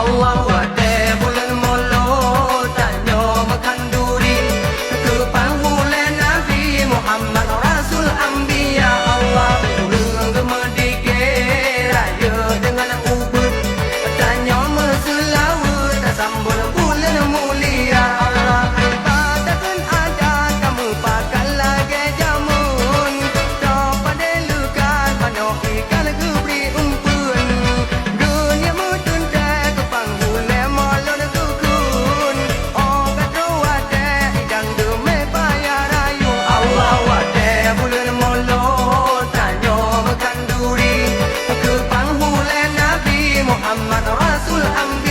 Allah wate bulan molo tanyo makan duri ke panghulen Nabi Muhammad Rasul Anbiya Allah ulung gemedike raya dengan ubud tanyo meselawat sambul bulan mulia Allah ibadatan ada kamu pakai lagi jamun pada lukan pano ikan gebri umpun dunia mutun dek panggule molon kukun oh katro wate idang dume bayar ayu Allah wate bulan molo tanyo makan duri ke panggule Nabi Muhammad Rasul Anbiya